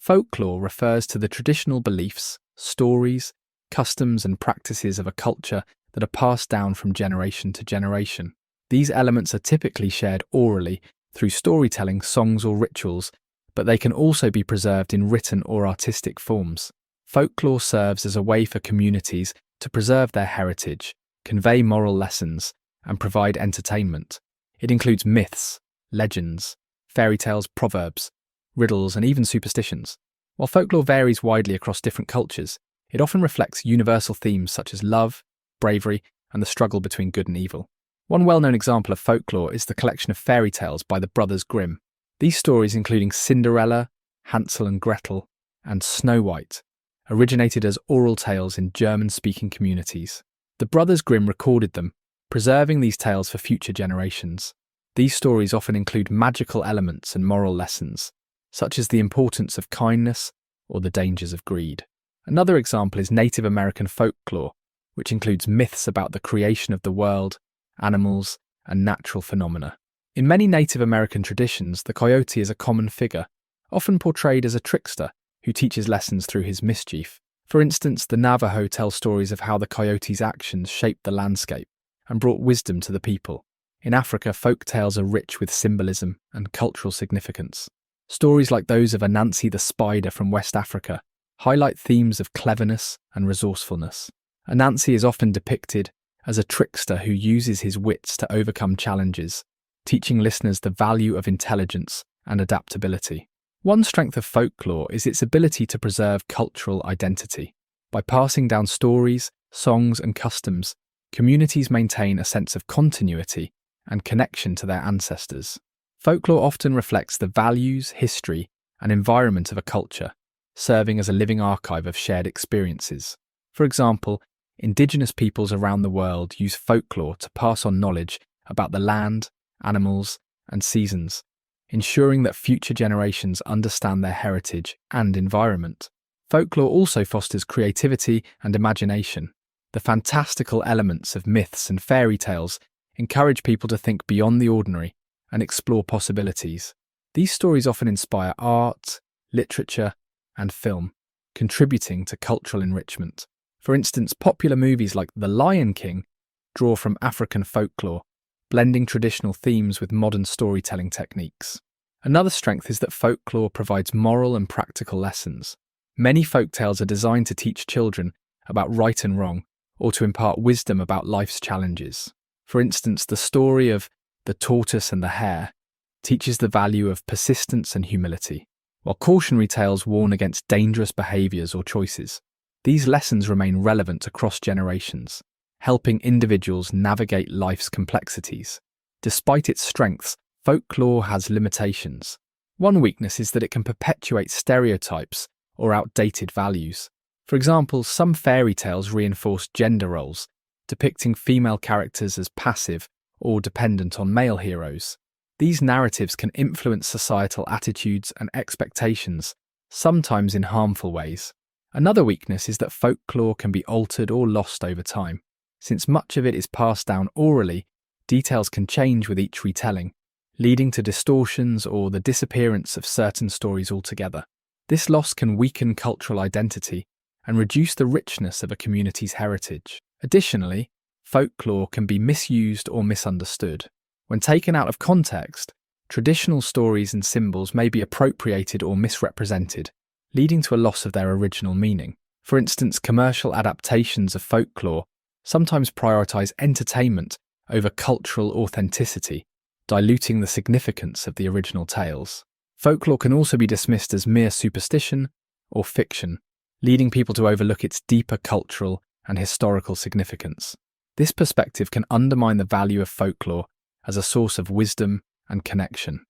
Folklore refers to the traditional beliefs, stories, customs, and practices of a culture that are passed down from generation to generation. These elements are typically shared orally through storytelling, songs, or rituals, but they can also be preserved in written or artistic forms. Folklore serves as a way for communities to preserve their heritage, convey moral lessons, and provide entertainment. It includes myths, legends, fairy tales, proverbs, riddles, and even superstitions. While folklore varies widely across different cultures, it often reflects universal themes such as love, bravery, and the struggle between good and evil. One well-known example of folklore is the collection of fairy tales by the Brothers Grimm. These stories, including Cinderella, Hansel and Gretel, and Snow White, originated as oral tales in German-speaking communities. The Brothers Grimm recorded them, preserving these tales for future generations. These stories often include magical elements and moral lessons, such as the importance of kindness or the dangers of greed. Another example is Native American folklore, which includes myths about the creation of the world, animals, and natural phenomena. In many Native American traditions, the coyote is a common figure, often portrayed as a trickster who teaches lessons through his mischief. For instance, the Navajo tell stories of how the coyote's actions shaped the landscape and brought wisdom to the people. In Africa, folk tales are rich with symbolism and cultural significance. Stories like those of Anansi the spider from West Africa highlight themes of cleverness and resourcefulness. Anansi is often depicted as a trickster who uses his wits to overcome challenges, teaching listeners the value of intelligence and adaptability. One strength of folklore is its ability to preserve cultural identity. By passing down stories, songs, and customs, communities maintain a sense of continuity and connection to their ancestors. Folklore often reflects the values, history, and environment of a culture, serving as a living archive of shared experiences. For example, Indigenous peoples around the world use folklore to pass on knowledge about the land, animals, and seasons, ensuring that future generations understand their heritage and environment. Folklore also fosters creativity and imagination. The fantastical elements of myths and fairy tales encourage people to think beyond the ordinary and explore possibilities. These stories often inspire art, literature, and film, contributing to cultural enrichment. For instance, popular movies like The Lion King draw from African folklore, blending traditional themes with modern storytelling techniques. Another strength is that folklore provides moral and practical lessons. Many folktales are designed to teach children about right and wrong, or to impart wisdom about life's challenges. For instance, the story of The Tortoise and the Hare teaches the value of persistence and humility, while cautionary tales warn against dangerous behaviours or choices. These lessons remain relevant across generations, helping individuals navigate life's complexities. Despite its strengths, folklore has limitations. One weakness is that it can perpetuate stereotypes or outdated values. For example, some fairy tales reinforce gender roles, depicting female characters as passive or dependent on male heroes. These narratives can influence societal attitudes and expectations, sometimes in harmful ways. Another weakness is that folklore can be altered or lost over time. Since much of it is passed down orally, details can change with each retelling, leading to distortions or the disappearance of certain stories altogether. This loss can weaken cultural identity and reduce the richness of a community's heritage. Additionally, folklore can be misused or misunderstood. When taken out of context, traditional stories and symbols may be appropriated or misrepresented, leading to a loss of their original meaning. For instance, commercial adaptations of folklore sometimes prioritize entertainment over cultural authenticity, diluting the significance of the original tales. Folklore can also be dismissed as mere superstition or fiction, leading people to overlook its deeper cultural and historical significance. This perspective can undermine the value of folklore as a source of wisdom and connection.